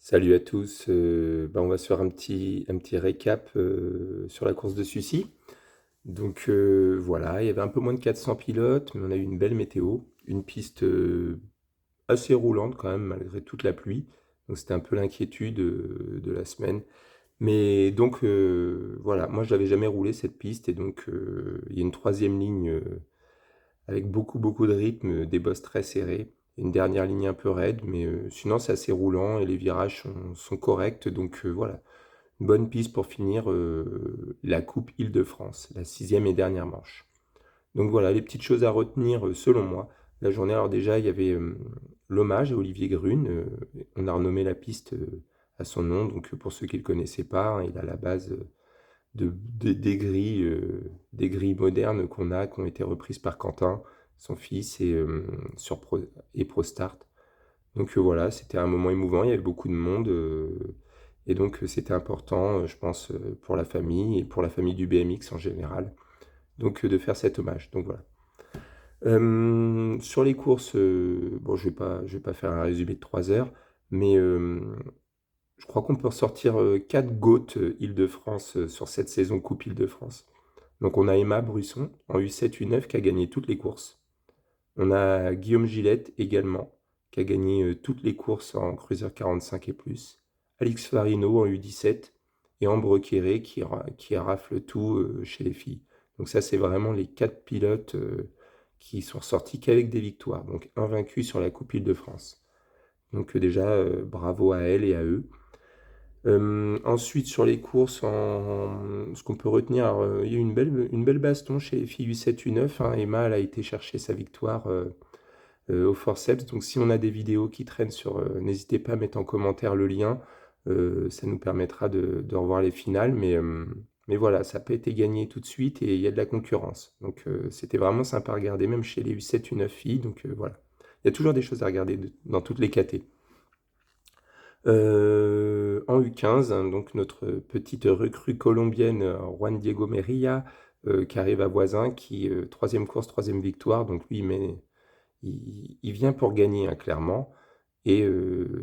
Salut à tous, on va se faire un petit récap sur la course de Sucy. Donc voilà, il y avait un peu moins de 400 pilotes, mais on a eu une belle météo, une piste assez roulante quand même malgré toute la pluie. Donc c'était un peu l'inquiétude de la semaine. Mais donc voilà, moi je n'avais jamais roulé cette piste et donc il y a une troisième ligne avec beaucoup de rythme, des bosses très serrées, une dernière ligne un peu raide, mais sinon c'est assez roulant et les virages sont corrects, donc voilà, une bonne piste pour finir la Coupe Île-de-France, la sixième et dernière manche. Donc voilà, les petites choses à retenir selon moi. La journée, alors déjà, il y avait l'hommage à Olivier Grune, on a renommé la piste à son nom, donc pour ceux qui ne le connaissaient pas, hein, il a la base des grilles modernes qu'on a, qui ont été reprises par Quentin, son fils, et ProStart. Donc voilà, c'était un moment émouvant, il y avait beaucoup de monde, et donc c'était important, je pense, pour la famille et pour la famille du BMX en général, donc de faire cet hommage. Donc voilà. Sur les courses, bon, je vais pas faire un résumé de 3 heures, mais je crois qu'on peut ressortir 4 GOAT Île-de-France sur cette saison Coupe Île-de-France. Donc on a Emma Brusson en U7, U9 qui a gagné toutes les courses. On a Guillaume Gillette également qui a gagné toutes les courses en Cruiser 45 et plus. Alix Farino en U17 et Ambre Kéré qui rafle tout chez les filles. Donc ça c'est vraiment les 4 pilotes qui sont sortis qu'avec des victoires. Donc invaincus sur la Coupe Île-de-France. Donc déjà bravo à elles et à eux. Ensuite, sur les courses, ce qu'on peut retenir, alors, il y a eu une belle baston chez les filles U7, U9, hein. Emma, elle a été chercher sa victoire au forceps. Donc, si on a des vidéos qui traînent n'hésitez pas à mettre en commentaire le lien. Ça nous permettra de revoir les finales. Mais voilà, ça n'a pas été gagné tout de suite et il y a de la concurrence. Donc, c'était vraiment sympa à regarder, même chez les U7, U9 filles. Donc, voilà. Il y a toujours des choses à regarder dans toutes les catés. En U15, hein, donc notre petite recrue colombienne, Juan Diego Merilla, qui arrive à Voisin, troisième course, troisième victoire. Donc lui, il vient pour gagner, hein, clairement. Et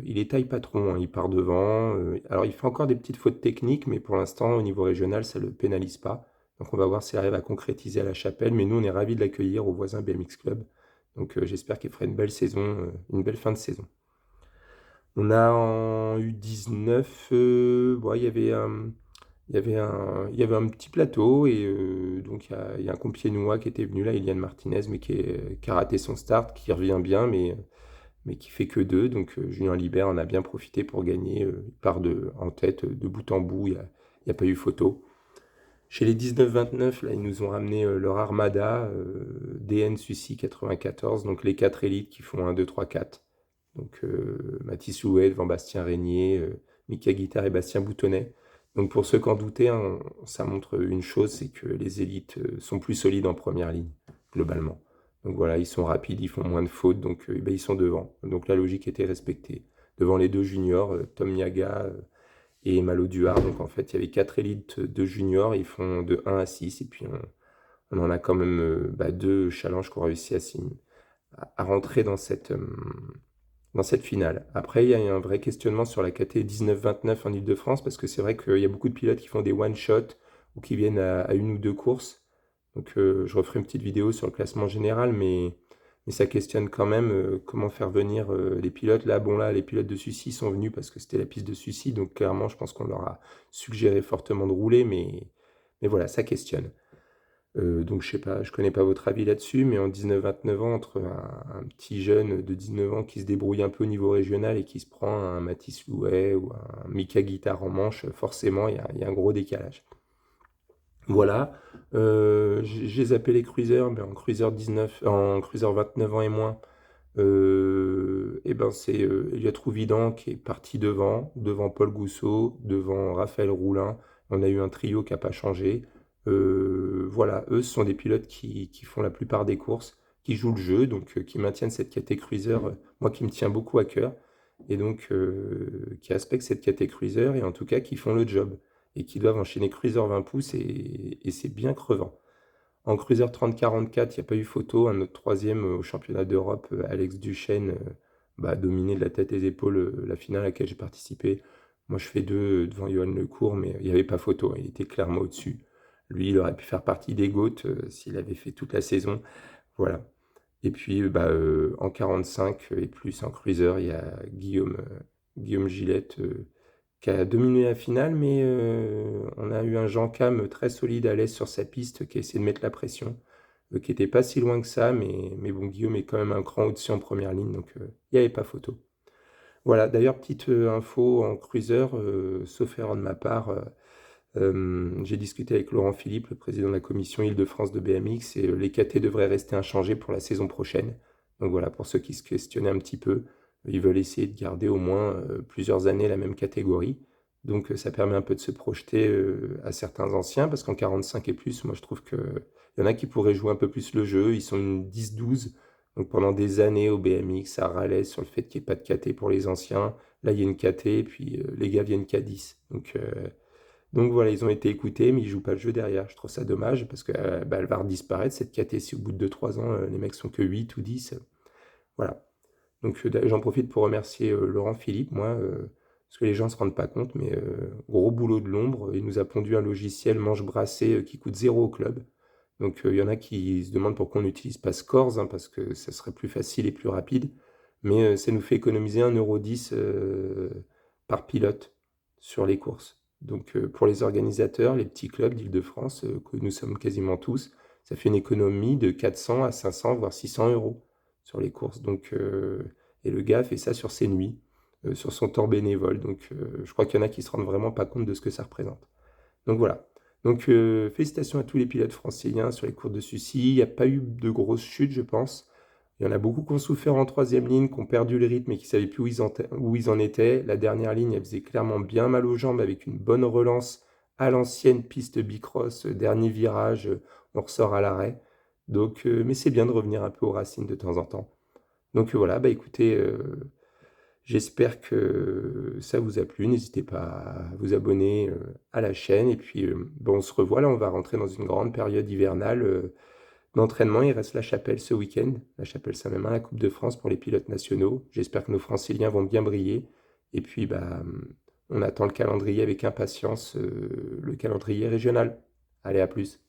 il est taille patron, hein, il part devant. Alors il fait encore des petites fautes techniques, mais pour l'instant, au niveau régional, ça ne le pénalise pas. Donc on va voir s'il arrive à concrétiser à la Chapelle. Mais nous, on est ravis de l'accueillir au Voisin BMX Club. Donc j'espère qu'il fera une belle saison, une belle fin de saison. On a en U19, bon, il y avait un petit plateau et donc il y a un Compiègnois qui était venu là, Iliane Martinez, mais qui a raté son start, qui revient bien, mais qui fait que deux. Donc Julien Libert en a bien profité pour gagner. Il part en tête de bout en bout, il y a pas eu photo. Chez les 19-29, là, ils nous ont ramené leur armada DN Sucy 94, donc les 4 élites qui font 1, 2, 3, 4. Donc Mathis Louet devant Bastien Régnier, Mika Guittard et Bastien Boutonnet. Donc pour ceux qui en doutaient, hein, ça montre une chose, c'est que les élites sont plus solides en première ligne, globalement. Donc voilà, ils sont rapides, ils font moins de fautes, donc ben, ils sont devant. Donc la logique était respectée. Devant les deux juniors, Tom Niaga et Malo Duard. Donc en fait, il y avait 4 élites de juniors, ils font de 1 à 6, et puis on en a quand même deux challenges qui ont réussi à rentrer dans cette finale. Après, il y a un vrai questionnement sur la KT 19-29 en Ile-de-France, parce que c'est vrai qu'il y a beaucoup de pilotes qui font des one-shot ou qui viennent à une ou deux courses. Donc je referai une petite vidéo sur le classement général, mais ça questionne quand même comment faire venir les pilotes. Là, bon, là, les pilotes de Sucy sont venus parce que c'était la piste de Sucy, donc clairement, je pense qu'on leur a suggéré fortement de rouler, mais voilà, ça questionne. Donc je sais pas, je connais pas votre avis là-dessus, mais en 19-29 ans, entre un petit jeune de 19 ans qui se débrouille un peu au niveau régional et qui se prend un Mathis Louet ou un Mika Guittard en manche, forcément, il y a un gros décalage. Voilà. J'ai zappé les cruisers, mais en cruiser 29 ans et moins, et ben c'est Elliot Rouvidan qui est parti devant Paul Gousseau, devant Raphaël Roulin. On a eu un trio qui n'a pas changé. Voilà, eux, ce sont des pilotes qui font la plupart des courses, qui jouent le jeu, donc qui maintiennent cette caté cruiser, moi qui me tient beaucoup à cœur, et donc qui respectent cette caté cruiser, et en tout cas qui font le job, et qui doivent enchaîner cruiser 20 pouces, et c'est bien crevant. En cruiser 30-44, il n'y a pas eu photo. Un autre troisième au championnat d'Europe, Alex Duchesne, bah, dominé de la tête et des épaules la finale à laquelle j'ai participé. Moi, je fais deux devant Johan Lecourt, mais il n'y avait pas photo, hein, il était clairement au-dessus. Lui, il aurait pu faire partie des GOAT s'il avait fait toute la saison. Voilà. Et puis, bah, en 45 et plus en cruiser, il y a Guillaume Gillette qui a dominé la finale, mais on a eu un Jean Cam très solide à l'aise sur sa piste qui a essayé de mettre la pression, qui n'était pas si loin que ça, mais bon, Guillaume est quand même un cran au-dessus en première ligne, donc il n'y avait pas photo. Voilà, d'ailleurs, petite info en cruiser, sauf erreur de ma part, j'ai discuté avec Laurent Philippe, le président de la commission Île-de-France de BMX, et les KT devraient rester inchangés pour la saison prochaine. Donc voilà, pour ceux qui se questionnaient un petit peu, ils veulent essayer de garder au moins plusieurs années la même catégorie. Donc ça permet un peu de se projeter à certains anciens, parce qu'en 45 et plus, moi je trouve qu'il y en a qui pourraient jouer un peu plus le jeu. Ils sont une 10-12. Donc pendant des années au BMX, ça râlait sur le fait qu'il n'y ait pas de KT pour les anciens. Là, il y a une KT, et puis les gars viennent qu'à 10. Donc voilà, ils ont été écoutés, mais ils jouent pas le jeu derrière. Je trouve ça dommage parce que bah, elle va disparaître cette KT si au bout de 2-3 ans, les mecs sont que 8 ou 10. Voilà. Donc j'en profite pour remercier Laurent Philippe, moi, parce que les gens ne se rendent pas compte, mais gros boulot de l'ombre. Il nous a pondu un logiciel manche brassée qui coûte zéro au club. Donc il y en a qui se demandent pourquoi on n'utilise pas Scores, hein, parce que ça serait plus facile et plus rapide. Mais ça nous fait économiser 1,10 € par pilote sur les courses. Donc pour les organisateurs, les petits clubs d'Île-de-France, que nous sommes quasiment tous, ça fait une économie de 400 à 500, voire 600 € sur les courses. Donc, et le gars fait ça sur ses nuits, sur son temps bénévole. Donc je crois qu'il y en a qui se rendent vraiment pas compte de ce que ça représente. Donc voilà. Donc félicitations à tous les pilotes franciliens sur les courses de Sucy. Il n'y a pas eu de grosses chutes, je pense. Il y en a beaucoup qui ont souffert en troisième ligne, qui ont perdu le rythme et qui ne savaient plus où ils en étaient. La dernière ligne, elle faisait clairement bien mal aux jambes avec une bonne relance à l'ancienne piste bicross, dernier virage, on ressort à l'arrêt. Donc, mais c'est bien de revenir un peu aux racines de temps en temps. Donc voilà, bah écoutez, j'espère que ça vous a plu. N'hésitez pas à vous abonner à la chaîne. Et puis, bon, on se revoit là, on va rentrer dans une grande période hivernale d'entraînement. Il reste La Chapelle ce week-end, La Chapelle Saint-Mémin, la Coupe de France pour les pilotes nationaux. J'espère que nos Franciliens vont bien briller. Et puis, bah, on attend le calendrier avec impatience, le calendrier régional. Allez, à plus.